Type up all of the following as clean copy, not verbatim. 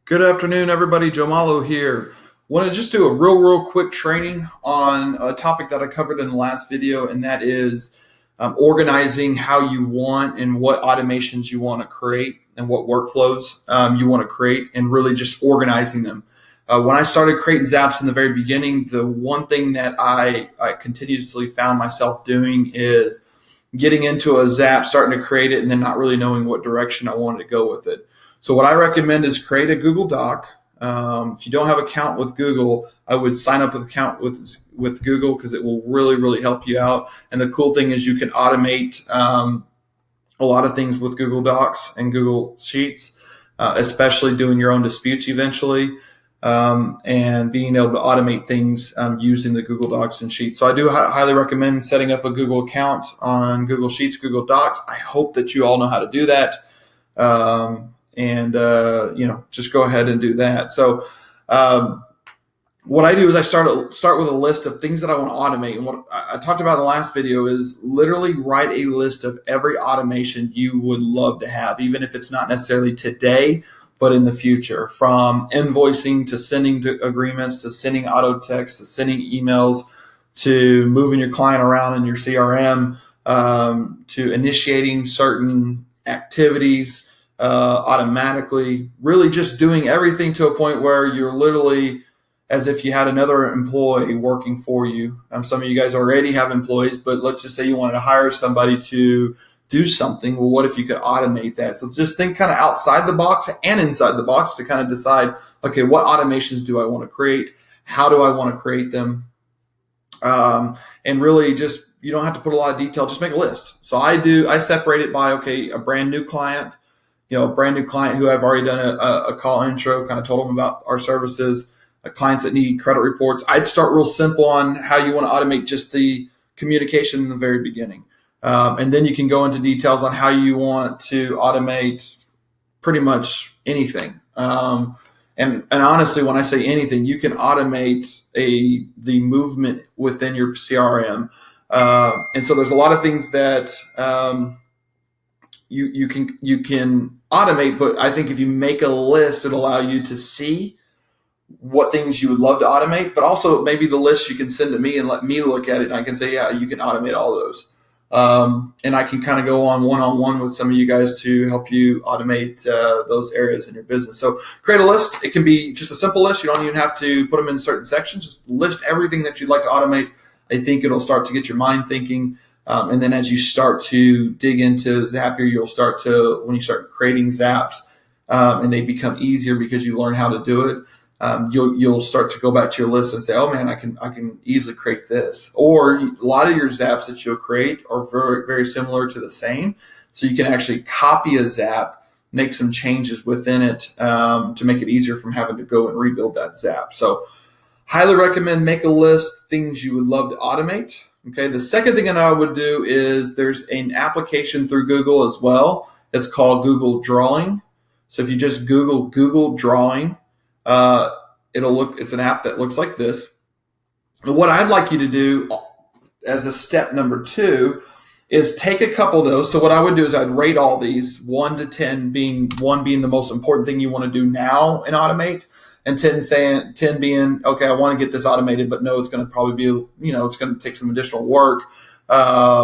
Good afternoon, everybody. Joe Malo here. Want to just do a real quick training on a topic that I covered in the last video, and that is organizing how you want and what automations you want to create and what workflows you want to create, and really just organizing them. When I started creating Zaps in the very beginning, the one thing that I continuously found myself doing is getting into a Zap, starting to create it, and then not really knowing what direction I wanted to go with it. So what I recommend is create a Google Doc. If you don't have an account with Google, I would sign up with an account with Google because it will really help you out. And the cool thing is you can automate a lot of things with Google Docs and Google Sheets, especially doing your own disputes eventually, and being able to automate things using the Google Docs and Sheets. So I do highly recommend setting up a Google account on Google Sheets, Google Docs. I hope that you all know how to do that. Just go ahead and do that. So, what I do is I start with a list of things that I want to automate. And what I talked about in the last video is literally write a list of every automation you would love to have, even if it's not necessarily today, but in the future, from invoicing to sending agreements, to sending auto text, to sending emails, to moving your client around in your CRM, to initiating certain activities, automatically, really just doing everything to a point where you're literally as if you had another employee working for you. Some of you guys already have employees, but let's just say you wanted to hire somebody to do something. Well, what if you could automate that? So just think kind of outside the box and inside the box to kind of decide, okay, what automations do I want to create? How do I want to create them? And really just, you don't have to put a lot of detail, just make a list. So I separate it by, okay, a brand new client, a brand new client who I've already done a call intro, kind of told them about our services, clients that need credit reports. I'd start real simple on how you want to automate just the communication in the very beginning. And then you can go into details on how you want to automate pretty much anything. And honestly, when I say anything, you can automate the movement within your CRM. And so there's a lot of things that you can automate, but I think if you make a list, it'll allow you to see what things you would love to automate, but also maybe the list you can send to me and let me look at it, and I can say, yeah, you can automate all those. And I can kind of go on one-on-one with some of you guys to help you automate those areas in your business. So create a list. It can be just a simple list. You don't even have to put them in certain sections. Just list everything that you'd like to automate. I think it'll start to get your mind thinking. And then as you start to dig into Zapier, you'll start to, when you start creating Zaps, and they become easier because you learn how to do it, you'll start to go back to your list and say, oh man, I can easily create this. Or a lot of your Zaps that you'll create are very similar to the same. So you can actually copy a Zap, make some changes within it to make it easier from having to go and rebuild that Zap. So highly recommend make a list, things you would love to automate. Okay. The second thing that I would do is there's an application through Google as well. It's called Google Drawing. So if you just Google Drawing, it's an app that looks like this. And what I'd like you to do as a step number 2 is take a couple of those. So what I would do is I'd rate all these 1 to 10, being 1 being the most important thing you want to do now and automate, and 10 being, okay, I want to get this automated, but no, it's going to probably be, it's going to take some additional work.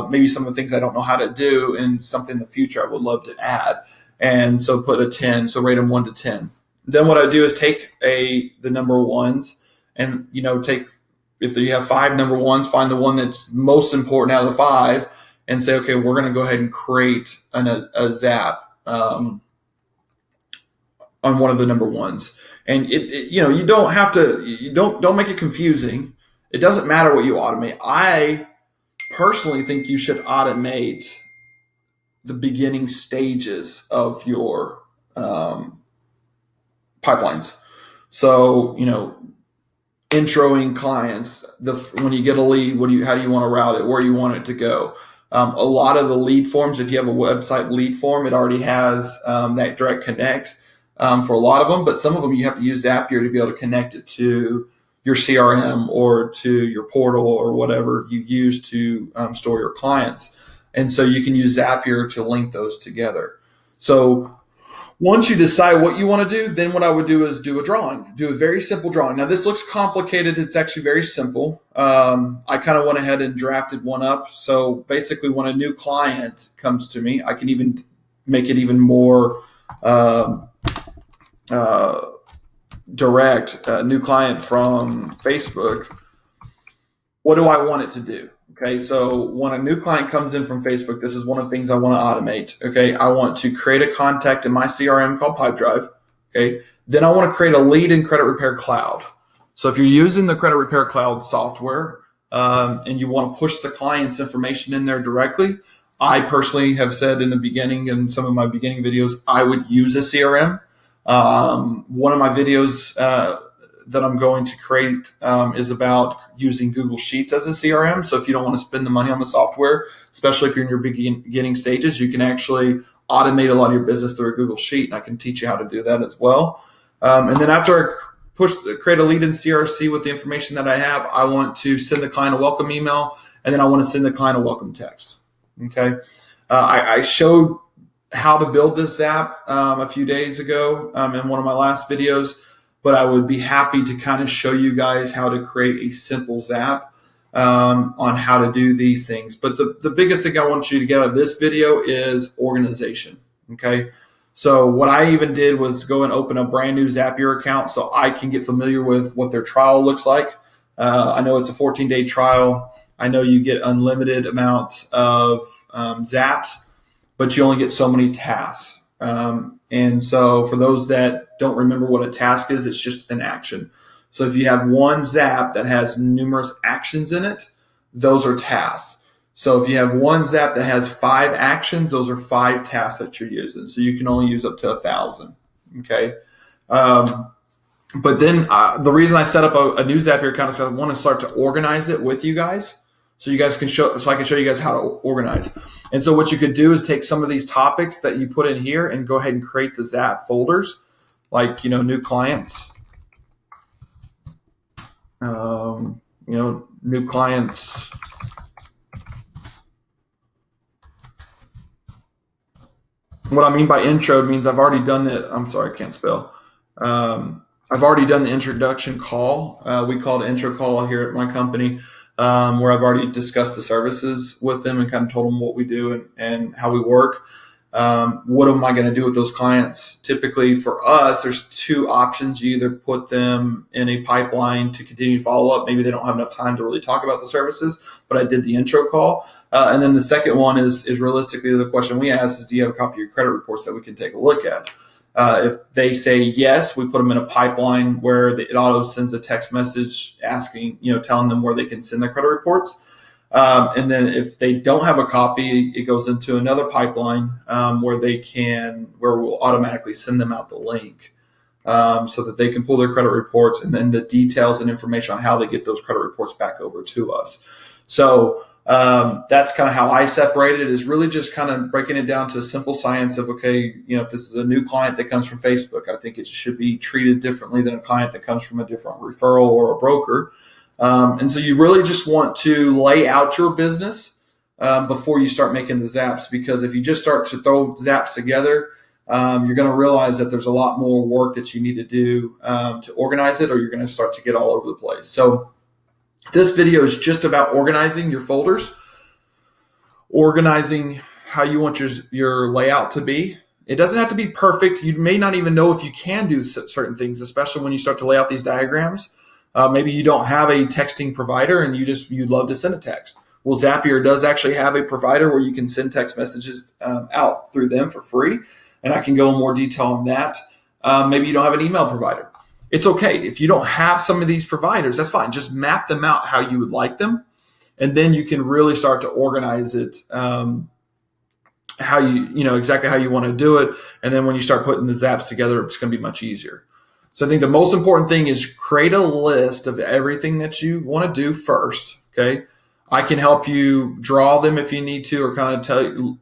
Maybe some of the things I don't know how to do, and something in the future I would love to add. And so put a 10, so rate them 1 to 10. Then what I do is take the number ones and, if you have 5 number ones, find the one that's most important out of the 5 and say, okay, we're going to go ahead and create a Zap on one of the number ones. And you don't have to, don't make it confusing. It doesn't matter what you automate. I personally think you should automate the beginning stages of your pipelines. So, introing clients, when you get a lead, how do you want to route it? Where you want it to go? A lot of the lead forms, if you have a website lead form, it already has that direct connect for a lot of them, but some of them you have to use Zapier to be able to connect it to your CRM or to your portal or whatever you use to store your clients. And so you can use Zapier to link those together. So Once you decide what you want to do, then what I would do is do a drawing, do a very simple drawing. Now, this looks complicated. It's actually very simple. I kind of went ahead and drafted one up. So basically, when a new client comes to me, I can even make it even more direct. A new client from Facebook, what do I want it to do? Okay, so when a new client comes in from Facebook, this is one of the things I want to automate. Okay, I want to create a contact in my CRM called Pipedrive. Okay, then I want to create a lead in Credit Repair Cloud. So if you're using the Credit Repair Cloud software and you want to push the client's information in there directly, I personally have said in the beginning, in some of my beginning videos, I would use a CRM. One of my videos that I'm going to create is about using Google Sheets as a CRM. So if you don't want to spend the money on the software, especially if you're in your beginning stages, you can actually automate a lot of your business through a Google Sheet. And I can teach you how to do that as well. And then after I create a lead in CRC with the information that I have, I want to send the client a welcome email, and then I want to send the client a welcome text. Okay. I showed how to build this app a few days ago in one of my last videos, but I would be happy to kind of show you guys how to create a simple Zap on how to do these things. But the biggest thing I want you to get out of this video is organization, okay? So what I even did was go and open a brand new Zapier account so I can get familiar with what their trial looks like. I know it's a 14-day trial. I know you get unlimited amounts of Zaps, but you only get so many tasks. And so for those that don't remember what a task is, it's just an action. So if you have one Zap that has numerous actions in it, those are tasks. So if you have one Zap that has 5 actions, those are 5 tasks that you're using. So you can only use up to 1,000. Okay. But then the reason I set up a new Zapier account is I want to start to organize it with you guys. So you guys can I can show you guys how to organize. And so what you could do is take some of these topics that you put in here and go ahead and create the Zap folders, like, new clients, new clients. What I mean by intro means I've already done I'm sorry, I can't spell. I've already done the introduction call. We call it intro call here at my company. Where I've already discussed the services with them and kind of told them what we do and how we work. What am I going to do with those clients? Typically for us, there's 2 options. You either put them in a pipeline to continue to follow up. Maybe they don't have enough time to really talk about the services, but I did the intro call. And then the second one is realistically the question we ask is, do you have a copy of your credit reports that we can take a look at? If they say yes, we put them in a pipeline where it auto sends a text message asking, telling them where they can send their credit reports. And then if they don't have a copy, it goes into another pipeline where we'll automatically send them out the link so that they can pull their credit reports and then the details and information on how they get those credit reports back over to us. So that's kind of how I separate it, is really just kind of breaking it down to a simple science of, okay, if this is a new client that comes from Facebook, I think it should be treated differently than a client that comes from a different referral or a broker. And so you really just want to lay out your business before you start making the Zaps, because if you just start to throw Zaps together, you're going to realize that there's a lot more work that you need to do to organize it, or you're going to start to get all over the place. So this video is just about organizing your folders, organizing how you want your layout to be. It doesn't have to be perfect. You may not even know if you can do certain things, especially when you start to lay out these diagrams. Maybe you don't have a texting provider and you'd love to send a text. Well, Zapier does actually have a provider where you can send text messages out through them for free. And I can go in more detail on that. Maybe you don't have an email provider. It's okay. If you don't have some of these providers, that's fine. Just map them out how you would like them. And then you can really start to organize it how exactly how you want to do it. And then when you start putting the Zaps together, it's going to be much easier. So I think the most important thing is create a list of everything that you want to do first. Okay. I can help you draw them if you need to, or kind of tell you,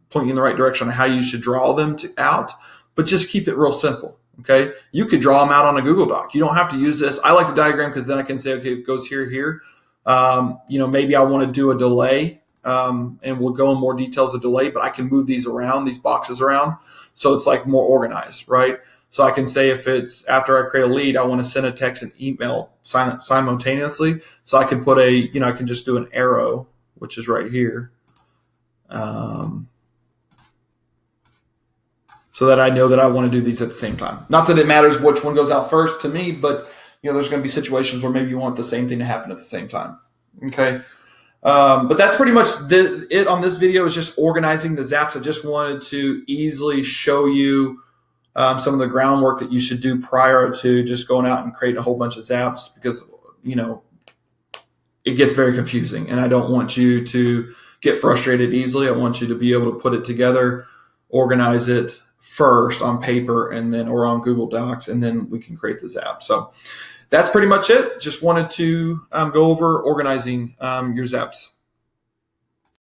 point you in the right direction on how you should draw them out, but just keep it real simple. Okay. You could draw them out on a Google Doc. You don't have to use this. I like the diagram because then I can say, okay, it goes here, here. Maybe I want to do a delay, and we'll go in more details of delay, but I can move these boxes around. So it's like more organized, right? So I can say if it's after I create a lead, I want to send a text and email simultaneously. So I can put I can just do an arrow, which is right here. So that I know that I want to do these at the same time. Not that it matters which one goes out first to me, but there's going to be situations where maybe you want the same thing to happen at the same time. Okay. But that's pretty much it on this video, is just organizing the Zaps. I just wanted to easily show you some of the groundwork that you should do prior to just going out and creating a whole bunch of Zaps, because, it gets very confusing, and I don't want you to get frustrated easily. I want you to be able to put it together, organize it first on paper or on Google Docs, and then we can create the Zap. So that's pretty much it. Just wanted to go over organizing your Zaps.